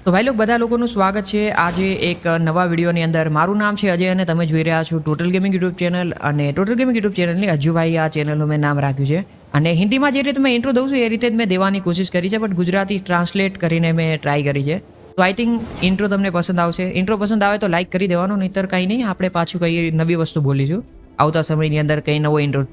તો ભાઈ લોકો બધા લોકોનું સ્વાગત છે આજે એક નવા વિડીયોની અંદર. મારું નામ છે અજય અને તમે જોઈ રહ્યા છો ટોટલ ગેમિંગ યુટ્યુબ ચેનલ. અને ટોટલ ગેમિંગ યુટ્યુબ ચેનલની અજુભાઈ આ ચેનલનું મેં નામ રાખ્યું છે. અને હિન્દીમાં જે રીતે મેં ઇન્ટ્રો દઉં છું એ રીતે જ મેં દેવાની કોશિશ કરી છે, બટ ગુજરાતી ટ્રાન્સલેટ કરીને મેં ટ્રાય કરી છે. તો આઈ થિંક ઇન્ટ્રો તમને પસંદ આવશે. ઇન્ટ્રો પસંદ આવે તો લાઇક કરી દેવાનું, નહીંતર કંઈ નહીં, આપણે પાછું કંઈ નવી વસ્તુ બોલીશું. આવતા સમયની અંદર કંઈ નવો ઇન્ટ્રો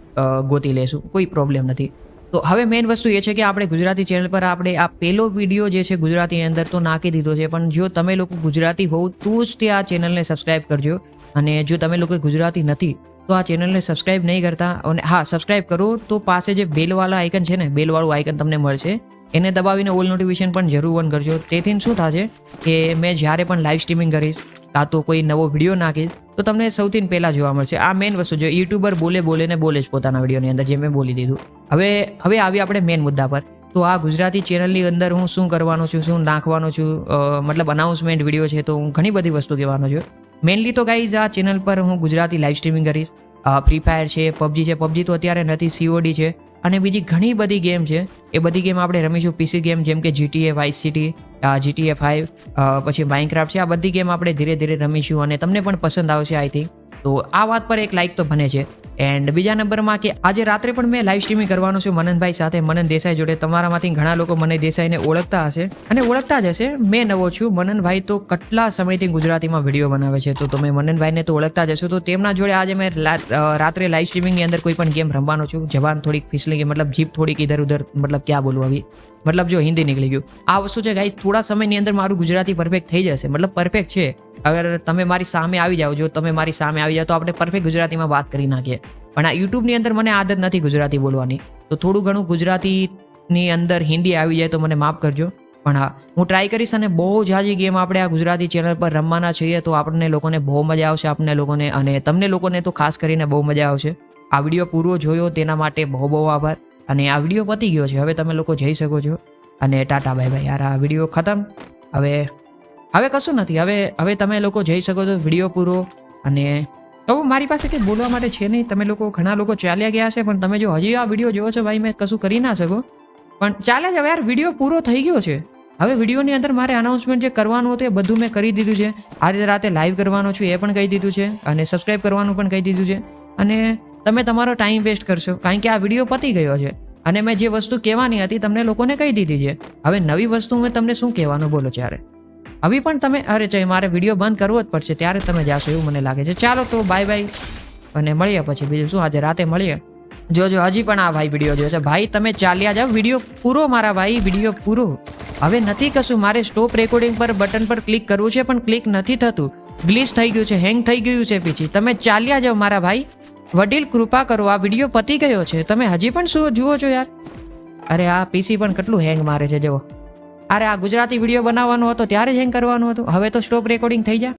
ગોતી લેશું, કોઈ પ્રોબ્લેમ નથી. તો હવે મેઇન વસ્તુ એ છે કે આપણે ગુજરાતી ચેનલ પર આપણે આ પહેલો વિડીયો જે છે ગુજરાતીની અંદર તો નાખી દીધો છે, પણ જો તમે લોકો ગુજરાતી હોવ તો જ તે આ ચેનલને સબસ્ક્રાઈબ કરજો. અને જો તમે લોકો ગુજરાતી નથી તો આ ચેનલને સબસ્ક્રાઈબ નહીં કરતા, અને હા સબસ્ક્રાઈબ કરો તો પાસે જે બેલવાળા આઇકન છે ને, બેલવાળું આઇકન તમને મળશે, એને દબાવીને ઓલ નોટિફિકેશન પણ જરૂર ઓન કરજો. તેથી શું થશે કે મેં જ્યારે પણ લાઈવ સ્ટ્રીમિંગ કરીશ કાં તો કોઈ નવો વિડીયો નાખીશ તો તમને સૌથી પહેલાં જોવા મળશે. આ મેઇન વસ્તુ છે. યુટ્યુબર બોલે જ પોતાના વિડીયોની અંદર, જે મેં બોલી દીધું. હવે આવી આપણે મેઇન મુદ્દા પર. તો આ ગુજરાતી ચેનલની અંદર હું શું કરવાનો છું, શું નાખવાનો છું, મતલબ અનાઉન્સમેન્ટ વિડીયો છે, તો હું ઘણી બધી વસ્તુ કહેવાનો છું. મેઇનલી તો ગાઈઝ આ ચેનલ પર હું ગુજરાતી લાઈવ સ્ટ્રીમિંગ કરીશ. ફ્રી ફાયર છે, પબજી છે. પબજી તો અત્યારે નથી, COD છે, અને બીજી ઘણી બધી ગેમ છે. એ બધી ગેમ આપણે રમીશું. PC ગેમ જેમ કે GTA વાઇસ સિટી, GTA 5, પછી માઇનક્રાફ્ટ છે. આ બધી ગેમ આપણે ધીરે ધીરે રમીશું અને તમને પણ પસંદ આવશે આઈ થિંક. તો આ વાત પર એક લાઇક તો બને છે. એન્ડ બીજા નંબરમાં કે આજે રાત્રે પણ મેં લાઈવ સ્ટ્રીમિંગ કરવાનું છું મનનભાઈ સાથે, મનન દેસાઈ જોડે. તમારામાંથી ઘણા લોકો મને દેસાઈને ઓળખતા હશે અને ઓળખતા જ હશે. મેં નવો છું. મનનભાઈ તો કેટલા સમયથી ગુજરાતીમાં વિડીયો બનાવે છે, તો તમે મનનભાઈને તો ઓળખતા જ હશો. તો તેમના જોડે આજે મેં રાત્રે લાઈવ સ્ટ્રીમિંગની અંદર કોઈ પણ ગેમ રમવાનો છું. જવાન થોડીક ફિસલી ગઈ, મતલબ જીપ થોડીક ઇધર ઉધર, મતલબ ક્યાં બોલવું આવી, મતલબ જો હિન્દી નીકળી ગયું. આ વસ્તુ છે ગાઈ, થોડા સમયની અંદર મારું ગુજરાતી પરફેક્ટ થઈ જશે. મતલબ પરફેક્ટ છે. અગર તમે મારી સામે આવી જાઓ, જો તમે મારી સામે આવી જાઓ તો આપણે પરફેક્ટ ગુજરાતીમાં વાત કરી નાખીએ. પણ આ યુટ્યુબની અંદર મને આદત નથી ગુજરાતી બોલવાની, તો થોડું ઘણું ગુજરાતીની અંદર હિન્દી આવી જાય તો મને માફ કરજો. પણ હા, હું ટ્રાય કરીશ. અને બહુ જાજી ગેમ આપણે આ ગુજરાતી ચેનલ પર રમવાના છીએ, તો આપણને લોકોને બહુ મજા આવશે, આપણને લોકોને અને તમને લોકોને તો ખાસ કરીને બહુ મજા આવશે. આ વિડીયો પૂરો જોયો તેના માટે બહુ બહુ આભાર. અને આ વિડીયો પતી ગયો છે, હવે તમે લોકો જઈ શકો છો. અને ટાટા બાય બાય. યાર આ વિડીયો ખતમ. હવે કશું નથી. હવે તમે લોકો જઈ શકો છો. વિડીયો પૂરો. અને તો મારી પાસે કંઈ બોલવા માટે છે નહીં. તમે લોકો ઘણા લોકો ચાલ્યા ગયા છે, પણ તમે જો હજી આ વિડીયો જોવો છો ભાઈ, મેં કશું કરી ના શકો, પણ ચાલ્યા જાવ યાર. વિડીયો પૂરો થઈ ગયો છે. હવે વિડીયોની અંદર મારે અનાઉન્સમેન્ટ જે કરવાનું હતું એ બધું મેં કરી દીધું છે. આજે રાતે લાઈવ કરવાનું છું એ પણ કહી દીધું છે, અને સબસ્ક્રાઈબ કરવાનું પણ કહી દીધું છે. અને તમે તમારો ટાઈમ વેસ્ટ કરશો, કારણ કે આ વિડીયો પતી ગયો છે. અને મેં જે વસ્તુ કહેવાની હતી તમને લોકોને કહી દીધી છે. હવે નવી વસ્તુ મેં તમને શું કહેવાનું બોલો ત્યારે. હવે પણ તમે અરે ચાઈ મારે વિડીયો બંધ કરવો જ પડશે, ત્યારે તમે જાશો એવું મને લાગે છે. ચાલો તો બાય બાય, અને મળીએ પછી. બીજું શું, આજે રાતે મળીએ. જોજો હજી પણ આ ભાઈ વિડીયો જોશે. ભાઈ તમે ચાલ્યા જાઓ. વિડીયો પૂરો મારા ભાઈ, વિડીયો પૂરો. હવે નથી કશું. મારે સ્ટોપ રેકોર્ડિંગ પર બટન પર ક્લિક કરવું છે, પણ ક્લિક નથી થતું. ગ્લિચ થઈ ગયું છે, હેંગ થઈ ગયું છે. પછી તમે ચાલ્યા જાઓ મારા ભાઈ. વડીલ કૃપા કરો, આ વિડીયો પતી ગયો છે. તમે હજી પણ શું જુઓ છો યાર. અરે આ PC પણ કેટલું હેંગ મારે છે જુઓ. અરે આ ગુજરાતી વિડીયો બનાવવાનો હતો ત્યારે જ હેંગ કરવાનું હતું. હવે તો સ્ટોપ રેકોર્ડિંગ થઈ જાય.